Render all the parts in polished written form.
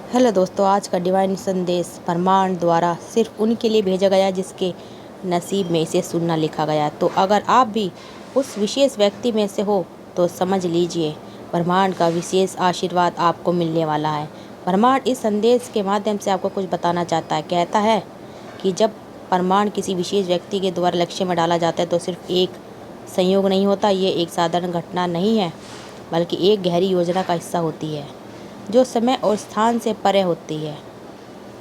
Hello दोस्तों, आज का डिवाइन संदेश ब्रह्मांड द्वारा सिर्फ उनके लिए भेजा गया जिसके नसीब में इसे सुनना लिखा गया। तो अगर आप भी उस विशेष व्यक्ति में से हो तो समझ लीजिए, ब्रह्मांड का विशेष आशीर्वाद आपको मिलने वाला है। ब्रह्मांड इस संदेश के माध्यम से आपको कुछ बताना चाहता है। कहता है कि जब ब्रह्मांड किसी विशेष व्यक्ति के द्वारा लक्ष्य में डाला जाता है तो सिर्फ एक संयोग नहीं होता, ये एक साधारण घटना नहीं है, बल्कि एक गहरी योजना का हिस्सा होती है जो समय और स्थान से परे होती है।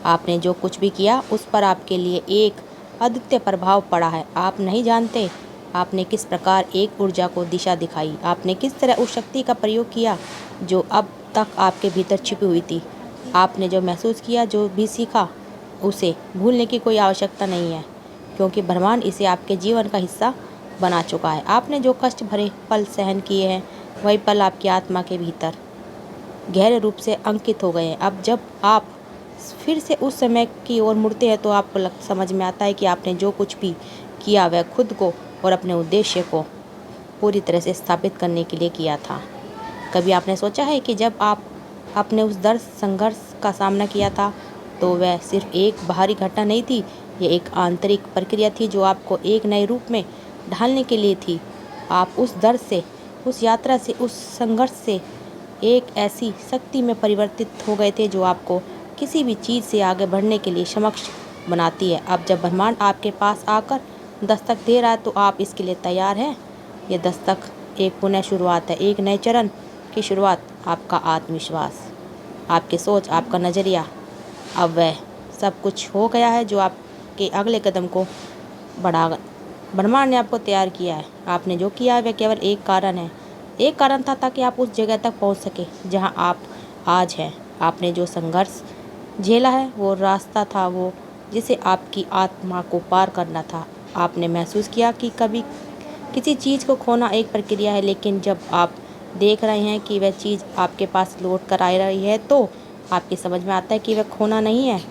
आपने जो कुछ भी किया उस पर आपके लिए एक अद्वितीय प्रभाव पड़ा है। आप नहीं जानते आपने किस प्रकार एक ऊर्जा को दिशा दिखाई, आपने किस तरह उस शक्ति का प्रयोग किया जो अब तक आपके भीतर छिपी हुई थी। आपने जो महसूस किया, जो भी सीखा, उसे भूलने की कोई आवश्यकता नहीं है, क्योंकि ब्रह्मांड इसे आपके जीवन का हिस्सा बना चुका है। आपने जो कष्ट भरे पल सहन किए हैं, वही पल आपकी आत्मा के भीतर गहरे रूप से अंकित हो गए हैं। अब जब आप फिर से उस समय की ओर मुड़ते हैं तो आपको समझ में आता है कि आपने जो कुछ भी किया वह खुद को और अपने उद्देश्य को पूरी तरह से स्थापित करने के लिए किया था। कभी आपने सोचा है कि जब आप अपने उस दर्द संघर्ष का सामना किया था तो वह सिर्फ एक बाहरी घटना नहीं थी, यह एक आंतरिक प्रक्रिया थी जो आपको एक नए रूप में ढालने के लिए थी। आप उस दर्द से, उस यात्रा से, उस संघर्ष से एक ऐसी शक्ति में परिवर्तित हो गए थे जो आपको किसी भी चीज़ से आगे बढ़ने के लिए सक्षम बनाती है। अब जब ब्रह्मांड आपके पास आकर दस्तक दे रहा है तो आप इसके लिए तैयार हैं। यह दस्तक एक पुनः शुरुआत है, एक नए चरण की शुरुआत। आपका आत्मविश्वास, आपकी सोच, आपका नज़रिया, अब वह सब कुछ हो गया है जो आपके अगले कदम को बढ़ागा। ब्रह्मांड ने आपको तैयार किया है। आपने जो किया है वह केवल एक कारण था ताकि आप उस जगह तक पहुंच सके जहां आप आज हैं। आपने जो संघर्ष झेला है वो रास्ता था, वो जिसे आपकी आत्मा को पार करना था। आपने महसूस किया कि कभी किसी चीज़ को खोना एक प्रक्रिया है, लेकिन जब आप देख रहे हैं कि वह चीज़ आपके पास लौट कर आ रही है तो आपकी समझ में आता है कि वह खोना नहीं है,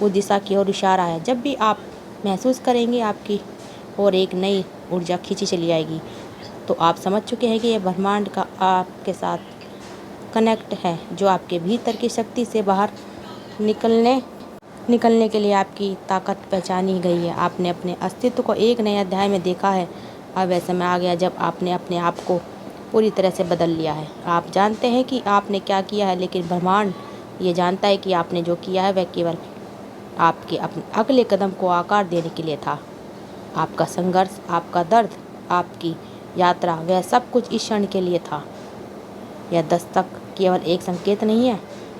वो दिशा की ओर इशारा है। जब भी आप महसूस करेंगे आपकी और एक नई ऊर्जा खींची चली आएगी तो आप समझ चुके हैं कि यह ब्रह्मांड का आपके साथ कनेक्ट है, जो आपके भीतर की शक्ति से बाहर निकलने के लिए आपकी ताकत पहचानी गई है। आपने अपने अस्तित्व को एक नए अध्याय में देखा है। अब वह समय आ गया जब आपने अपने आप को पूरी तरह से बदल लिया है। आप जानते हैं कि आपने क्या किया है, लेकिन ब्रह्मांड ये जानता है कि आपने जो किया है वह केवल आपके अपने अगले कदम को आकार देने के लिए था। आपका संघर्ष, आपका दर्द, आपकी यात्रा, वह सब कुछ इस क्षण के लिए था। यह दस्तक केवल एक संकेत नहीं है,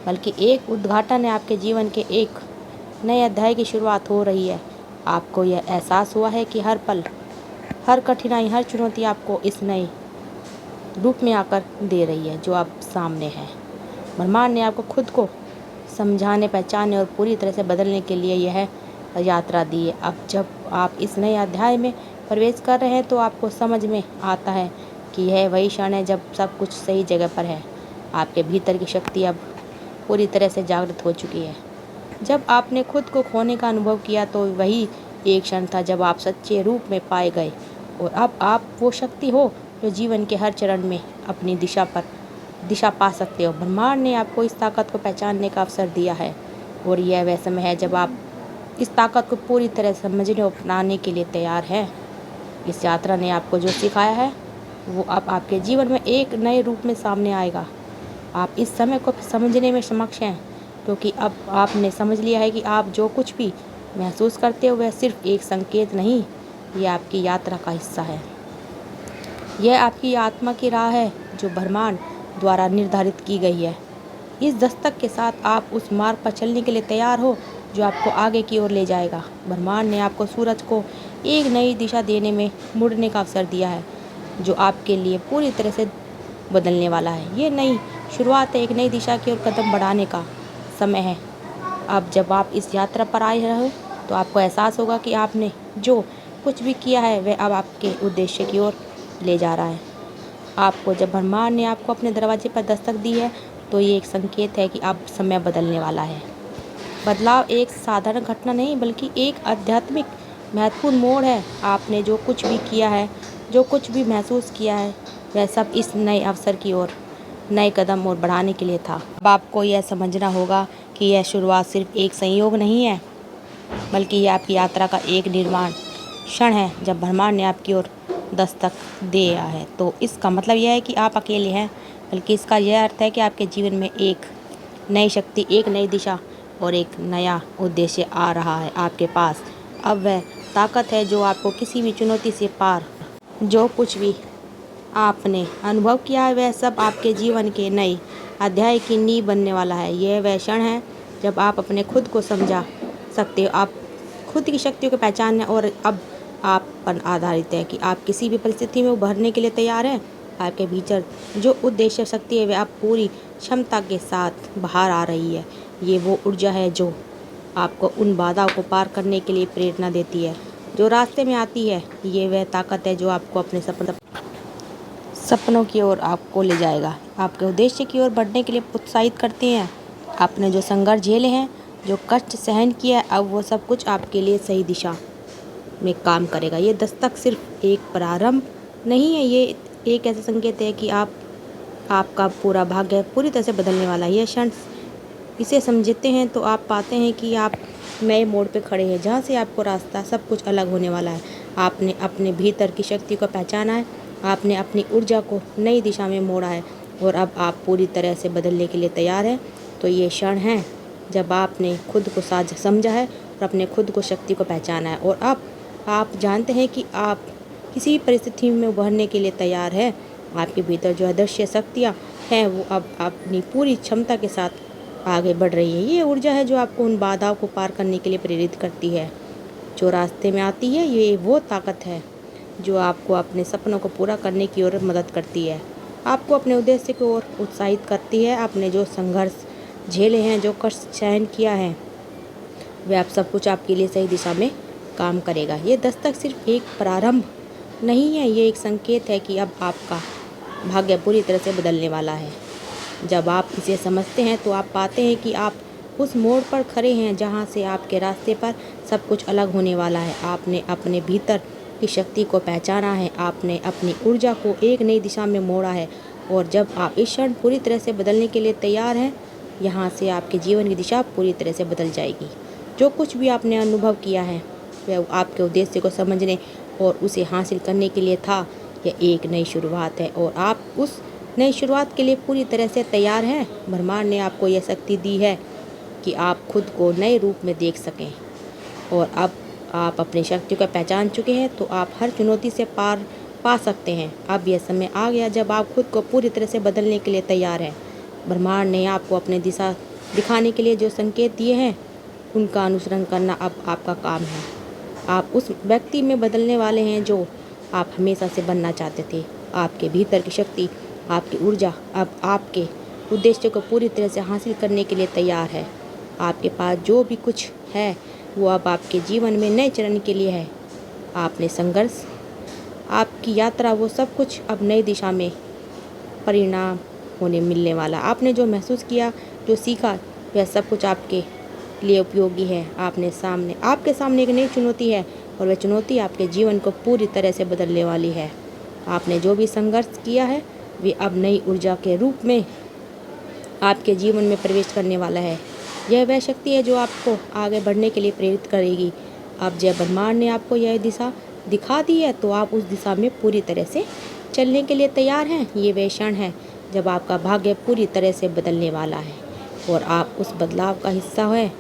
बल्कि एक उद्घाटन है। आपके जीवन के एक नए अध्याय की शुरुआत हो रही है। आपको यह एहसास हुआ है कि हर पल, हर कठिनाई, हर चुनौती आपको इस नए रूप में आकर दे रही है जो अब सामने है। ब्रह्मांड ने आपको खुद को समझाने, पहचानने और पूरी तरह से बदलने के लिए यह यात्रा दी है। अब जब आप इस नए अध्याय में प्रवेश कर रहे हैं तो आपको समझ में आता है कि यह वही क्षण है जब सब कुछ सही जगह पर है। आपके भीतर की शक्ति अब पूरी तरह से जागृत हो चुकी है। जब आपने खुद को खोने का अनुभव किया तो वही एक क्षण था जब आप सच्चे रूप में पाए गए, और अब आप वो शक्ति हो जो जीवन के हर चरण में अपनी दिशा पा सकते हो। ब्रह्मांड ने आपको इस ताकत को पहचानने का अवसर दिया है, और यह वह समय है जब आप इस ताकत को पूरी तरह समझने और अपनाने के लिए तैयार हैं। इस यात्रा ने आपको जो सिखाया है वो अब आपके जीवन में एक नए रूप में सामने आएगा। आप इस समय को समझने में सक्षम हैं, क्योंकि अब आपने समझ लिया है कि आप जो कुछ भी महसूस करते हो वह सिर्फ एक संकेत नहीं, यह आपकी यात्रा का हिस्सा है। यह आपकी आत्मा की राह है जो ब्रह्मांड द्वारा निर्धारित की गई है। इस दस्तक के साथ आप उस मार्ग पर चलने के लिए तैयार हो जो आपको आगे की ओर ले जाएगा। ब्रह्मांड ने आपको सूरज को एक नई दिशा देने में मुड़ने का अवसर दिया है, जो आपके लिए पूरी तरह से बदलने वाला है। ये नई शुरुआत है, एक नई दिशा की ओर कदम बढ़ाने का समय है। अब जब आप इस यात्रा पर आए रहे तो आपको एहसास होगा कि आपने जो कुछ भी किया है वह अब आपके उद्देश्य की ओर ले जा रहा है। आपको जब ब्रह्मांड ने आपको अपने दरवाजे पर दस्तक दी है तो ये एक संकेत है कि अब समय बदलने वाला है। बदलाव एक साधारण घटना नहीं, बल्कि एक आध्यात्मिक महत्वपूर्ण मोड़ है। आपने जो कुछ भी किया है, जो कुछ भी महसूस किया है, वह सब इस नए अवसर की ओर, नए कदम और बढ़ाने के लिए था। अब आपको यह समझना होगा कि यह शुरुआत सिर्फ एक संयोग नहीं है, बल्कि यह आपकी यात्रा का एक निर्माण क्षण है जब ब्रह्मांड ने आपकी ओर दस्तक दिया है। तो इसका मतलब यह है कि आप अकेले हैं, बल्कि इसका यह अर्थ है कि आपके जीवन में एक नई शक्ति, एक नई दिशा और एक नया उद्देश्य आ रहा है आपके पास। अब वह ताकत है जो आपको किसी भी चुनौती से पार, जो कुछ भी आपने अनुभव किया है वह सब आपके जीवन के नए अध्याय की नींव बनने वाला है। यह वह क्षण है जब आप अपने खुद को समझा सकते हो, आप खुद की शक्तियों को पहचानने और अब आप पर आधारित है कि आप किसी भी परिस्थिति में उभरने के लिए तैयार हैं। आपके भीतर जो उद्देश्य शक्ति है वह आप पूरी क्षमता के साथ बाहर आ रही है। ये वो ऊर्जा है जो आपको उन बाधाओं को पार करने के लिए प्रेरणा देती है जो रास्ते में आती है। ये वह ताकत है जो आपको अपने सपनों की ओर आपको ले जाएगा, आपके उद्देश्य की ओर बढ़ने के लिए उत्साहित करते हैं। आपने जो संघर्ष झेले हैं, जो कष्ट सहन किया है, अब वो सब कुछ आपके लिए सही दिशा में काम करेगा। ये दस्तक सिर्फ एक प्रारंभ नहीं है, ये एक ऐसा संकेत है कि आपका पूरा भाग्य पूरी तरह से बदलने वाला है। यह क्षण इसे समझते हैं तो आप पाते हैं कि आप नए मोड़ पे खड़े हैं जहाँ से आपको रास्ता सब कुछ अलग होने वाला है। आपने अपने भीतर की शक्ति को पहचाना है, आपने अपनी ऊर्जा को नई दिशा में मोड़ा है और अब आप पूरी तरह से बदलने के लिए तैयार हैं। तो ये क्षण है जब आपने खुद को समझा है और अपने खुद को शक्ति को पहचाना है और अब आप जानते हैं कि आप किसी भी परिस्थिति में उभरने के लिए तैयार है। आपके भीतर जो अदृश्य शक्तियाँ हैं वो अब अपनी पूरी क्षमता के साथ आगे बढ़ रही है। ये ऊर्जा है जो आपको उन बाधाओं को पार करने के लिए प्रेरित करती है जो रास्ते में आती है। ये वो ताकत है जो आपको अपने सपनों को पूरा करने की ओर मदद करती है, आपको अपने उद्देश्य की ओर उत्साहित करती है। आपने जो संघर्ष झेले हैं, जो कष्ट सहन किया है, वह अब सब कुछ आपके लिए सही दिशा में काम करेगा। ये दस्तक सिर्फ एक प्रारंभ नहीं है, ये एक संकेत है कि अब आपका भाग्य पूरी तरह से बदलने वाला है। जब आप इसे समझते हैं तो आप पाते हैं कि आप उस मोड़ पर खड़े हैं जहाँ से आपके रास्ते पर सब कुछ अलग होने वाला है। आपने अपने भीतर की शक्ति को पहचाना है, आपने अपनी ऊर्जा को एक नई दिशा में मोड़ा है और जब आप इस क्षण पूरी तरह से बदलने के लिए तैयार हैं, यहाँ से आपके जीवन की दिशा पूरी तरह से बदल जाएगी। जो कुछ भी आपने अनुभव किया है वह आपके उद्देश्य को समझने और उसे हासिल करने के लिए था। यह एक नई शुरुआत है और आप उस नई शुरुआत के लिए पूरी तरह से तैयार हैं। ब्रह्मांड ने आपको यह शक्ति दी है कि आप खुद को नए रूप में देख सकें और अब आप अपनी शक्ति को पहचान चुके हैं तो आप हर चुनौती से पार पा सकते हैं। अब यह समय आ गया जब आप खुद को पूरी तरह से बदलने के लिए तैयार हैं। ब्रह्मांड ने आपको अपनी दिशा दिखाने के लिए जो संकेत दिए हैं उनका अनुसरण करना अब आपका काम है। आप उस व्यक्ति में बदलने वाले हैं जो आप हमेशा से बनना चाहते थे। आपके भीतर की शक्ति, आपकी ऊर्जा अब आपके उद्देश्य को पूरी तरह से हासिल करने के लिए तैयार है। आपके पास जो भी कुछ है वो अब आपके जीवन में नए चरण के लिए है। आपने संघर्ष, आपकी यात्रा, वो सब कुछ अब नई दिशा में परिणाम होने मिलने वाला। आपने जो महसूस किया, जो सीखा, वह सब कुछ आपके लिए उपयोगी है। आपके सामने एक नई चुनौती है और वह चुनौती आपके जीवन को पूरी तरह से बदलने वाली है। आपने जो भी संघर्ष किया है वे अब नई ऊर्जा के रूप में आपके जीवन में प्रवेश करने वाला है। यह वह शक्ति है जो आपको आगे बढ़ने के लिए प्रेरित करेगी। अब जब ब्रह्मांड ने आपको यह दिशा दिखा दी है तो आप उस दिशा में पूरी तरह से चलने के लिए तैयार हैं। ये वह क्षण है जब आपका भाग्य पूरी तरह से बदलने वाला है और आप उस बदलाव का हिस्सा हैं।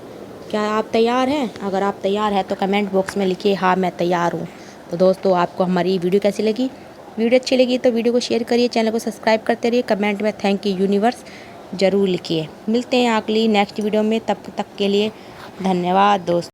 क्या आप तैयार हैं? अगर आप तैयार हैं तो कमेंट बॉक्स में लिखिए हाँ मैं तैयार हूँ। तो दोस्तों, आपको हमारी वीडियो कैसी लगी? वीडियो अच्छी लगी तो वीडियो को शेयर करिए, चैनल को सब्सक्राइब करते रहिए, कमेंट में थैंक यू यूनिवर्स ज़रूर लिखिए। मिलते हैं अगली नेक्स्ट वीडियो में, तब तक के लिए धन्यवाद दोस्तों।